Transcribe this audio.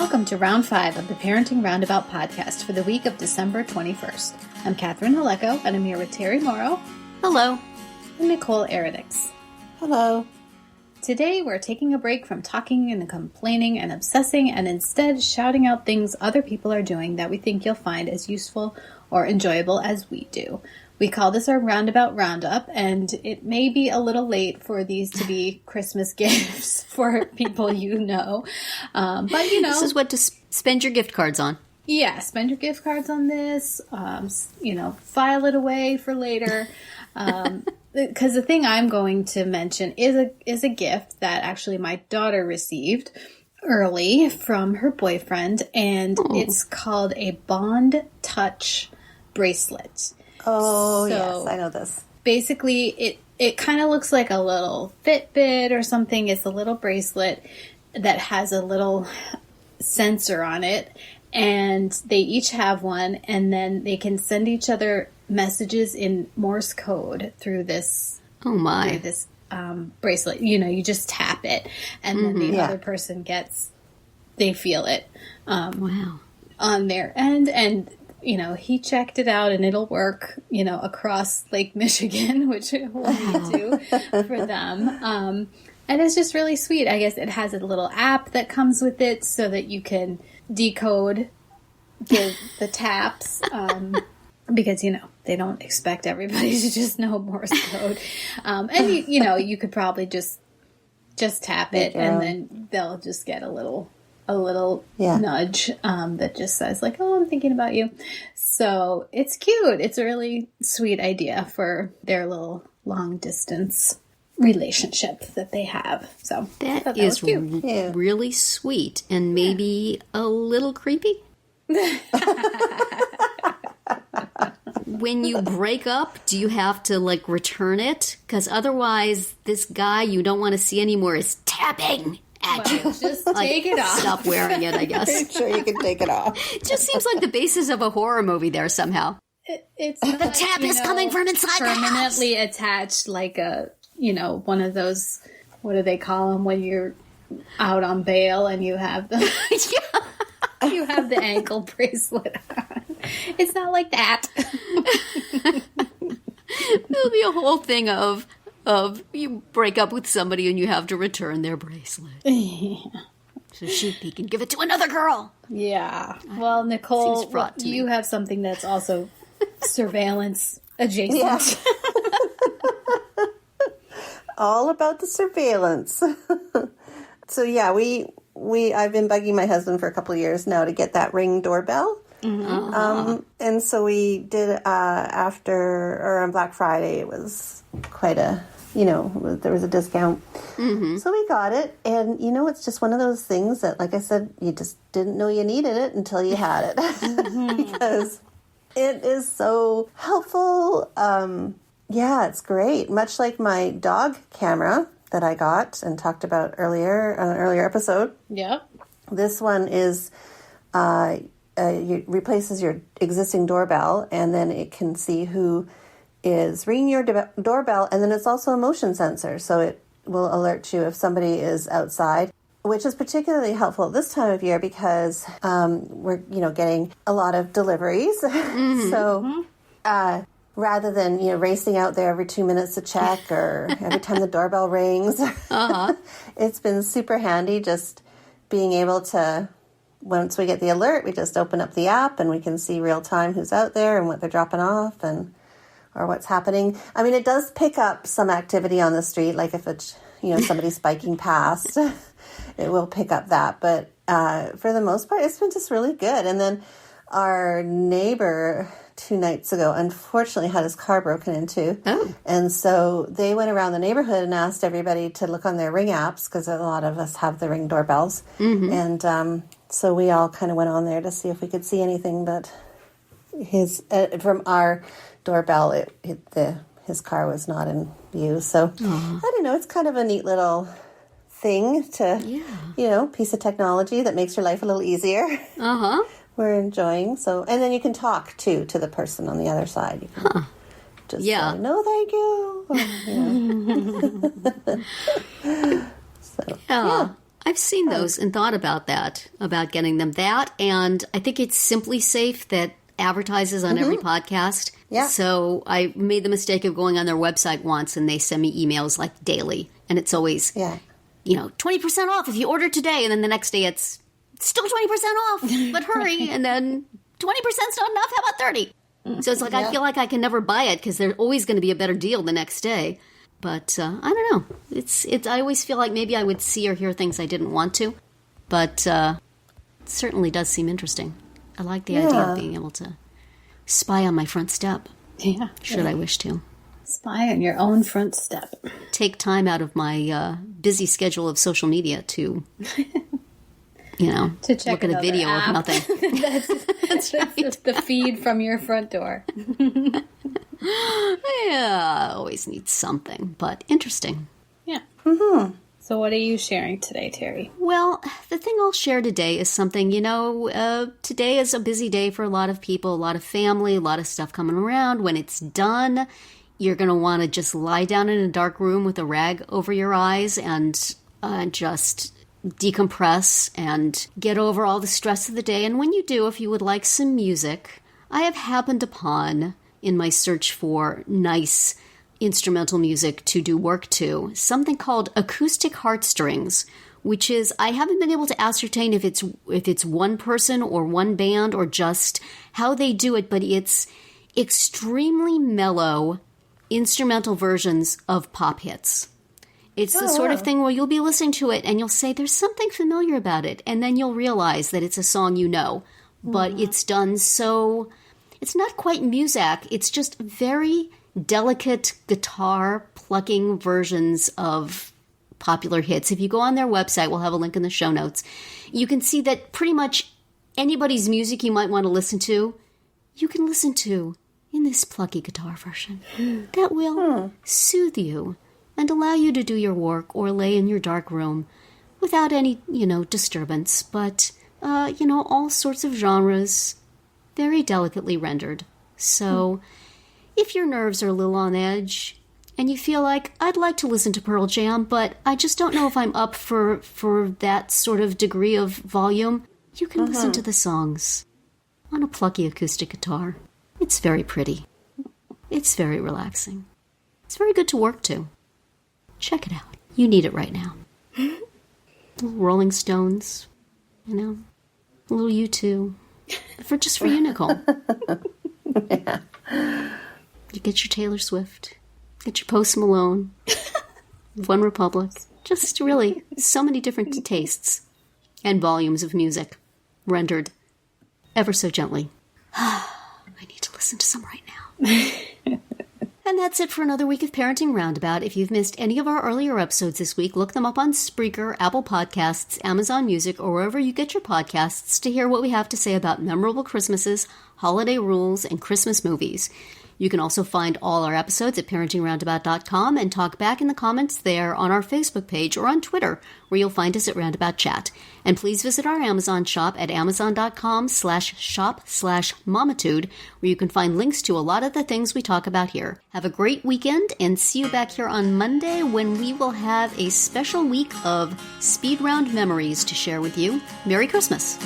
Welcome to Round 5 of the Parenting Roundabout podcast for the week of December 21st. I'm Catherine Haleko, and I'm here with Terri Morrow. Hello. And Nicole Eridix. Hello. Today, we're taking a break from talking and complaining and obsessing and instead shouting out things other people are doing that we think you'll find as useful or enjoyable as we do. We call this our Roundabout Roundup, and it may be a little late for these to be Christmas gifts for people you know. But, you know. This is what to spend your gift cards on. Yeah, spend your gift cards on this. File it away for later. Because the thing I'm going to mention is a gift that actually my daughter received early from her boyfriend, and It's called a Bond Touch bracelet. Oh, so, yes, I know this. Basically, it kind of looks like a little Fitbit or something. It's a little bracelet that has a little sensor on it, and they each have one, and then they can send each other messages in Morse code through this. Oh my! Through this bracelet. You know, you just tap it, and then the other person they feel it. Wow! On their end, and he checked it out, and it'll work. Across Lake Michigan, which will need to for them. And it's just really sweet. I guess it has a little app that comes with it so that you can decode the taps. Because, they don't expect everybody to just know Morse code. And, you could probably just tap it, and then they'll just get a little nudge that just says, like, oh, I'm thinking about you. So it's cute. It's a really sweet idea for their little long-distance relationship that they have. So that is really sweet and maybe a little creepy. When you break up, do you have to, return it? Because otherwise, this guy you don't want to see anymore is tapping at you. Just take it off. Stop wearing it, I guess. I'm sure you can take it off. It just seems like the basis of a horror movie there somehow. It's the tap is coming from inside the house. Permanently attached, like a, one of those, what do they call them when you're out on bail and you have the... You have the ankle bracelet on. It's not like that. There'll be a whole thing of you break up with somebody and you have to return their bracelet. Yeah. So he can give it to another girl. Yeah. Well, Nicole, you have something that's also surveillance adjacent. Yeah. All about the surveillance. So yeah, I've been bugging my husband for a couple of years now to get that Ring doorbell. Mm-hmm. And so we did on Black Friday. It was quite a, there was a discount. Mm-hmm. So we got it. And, it's just one of those things that, like I said, you just didn't know you needed it until you had it. Mm-hmm. Because it is so helpful. It's great. Much like my dog camera that I got and talked about earlier on an earlier episode. Yeah. This one is it replaces your existing doorbell, and then it can see who is ringing your doorbell, and then it's also a motion sensor, so it will alert you if somebody is outside, which is particularly helpful at this time of year because we're getting a lot of deliveries. Mm-hmm. So rather than racing out there every 2 minutes to check or every time the doorbell rings, it's been super handy just being able to, once we get the alert, we just open up the app and we can see real time who's out there and what they're dropping off or what's happening. I mean, it does pick up some activity on the street, like if it's somebody's spiking past, it will pick up that. But for the most part, it's been just really good. And then our neighbor 2 nights ago, unfortunately, had his car broken into. Oh. And so they went around the neighborhood and asked everybody to look on their Ring apps because a lot of us have the Ring doorbells. Mm-hmm. And so we all kind of went on there to see if we could see anything, but from our doorbell, his car was not in view. So I don't know. It's kind of a neat little thing to, piece of technology that makes your life a little easier. Uh-huh. We're enjoying. So, and then you can talk to the person on the other side. You can just say, no, thank you. Or, So, yeah. I've seen those and thought about that, about getting them. That, and I think it's Simply Safe that advertises on every podcast. Yeah. So I made the mistake of going on their website once, and they send me emails like daily, and it's always, 20% off if you order today, and then the next day it's still 20% off, but hurry, and then 20%'s not enough, how about 30? So it's like, I feel like I can never buy it because there's always going to be a better deal the next day. But I don't know. It's. I always feel like maybe I would see or hear things I didn't want to. But it certainly does seem interesting. I like the idea of being able to spy on my front step. Yeah. Should I wish to. Spy on your own front step. Take time out of my busy schedule of social media to... to check look at a video app. of nothing. That's right. The feed from your front door. Yeah, always needs something, but interesting. Yeah. Mm-hmm. So what are you sharing today, Terri? Well, the thing I'll share today is something, today is a busy day for a lot of people, a lot of family, a lot of stuff coming around. When it's done, you're going to want to just lie down in a dark room with a rag over your eyes and just decompress and get over all the stress of the day. And when you do, if you would like some music, I have happened upon, in my search for nice instrumental music to do work to, something called Acoustic Heartstrings, which is, I haven't been able to ascertain if it's one person or one band or just how they do it, but it's extremely mellow instrumental versions of pop hits. It's the sort of thing where you'll be listening to it and you'll say, there's something familiar about it. And then you'll realize that it's a song you know. But it's done so... It's not quite muzak. It's just very delicate guitar plucking versions of popular hits. If you go on their website, we'll have a link in the show notes, you can see that pretty much anybody's music you might want to listen to, you can listen to in this plucky guitar version. That will soothe you and allow you to do your work or lay in your dark room without any, disturbance. But, all sorts of genres, very delicately rendered. So, if your nerves are a little on edge and you feel like, I'd like to listen to Pearl Jam, but I just don't know if I'm up for that sort of degree of volume, you can listen to the songs on a plucky acoustic guitar. It's very pretty. It's very relaxing. It's very good to work to. Check it out. You need it right now. Rolling Stones, a little U2. For you, Nicole. Yeah. You get your Taylor Swift, get your Post Malone, One Republic. Just really so many different tastes and volumes of music rendered ever so gently. I need to listen to some right now. And that's it for another week of Parenting Roundabout. If you've missed any of our earlier episodes this week, look them up on Spreaker, Apple Podcasts, Amazon Music, or wherever you get your podcasts to hear what we have to say about memorable Christmases, holiday rules, and Christmas movies. You can also find all our episodes at parentingroundabout.com and talk back in the comments there on our Facebook page or on Twitter, where you'll find us at Roundabout Chat. And please visit our Amazon shop at amazon.com/shop/momitude, where you can find links to a lot of the things we talk about here. Have a great weekend, and see you back here on Monday when we will have a special week of speed round memories to share with you. Merry Christmas!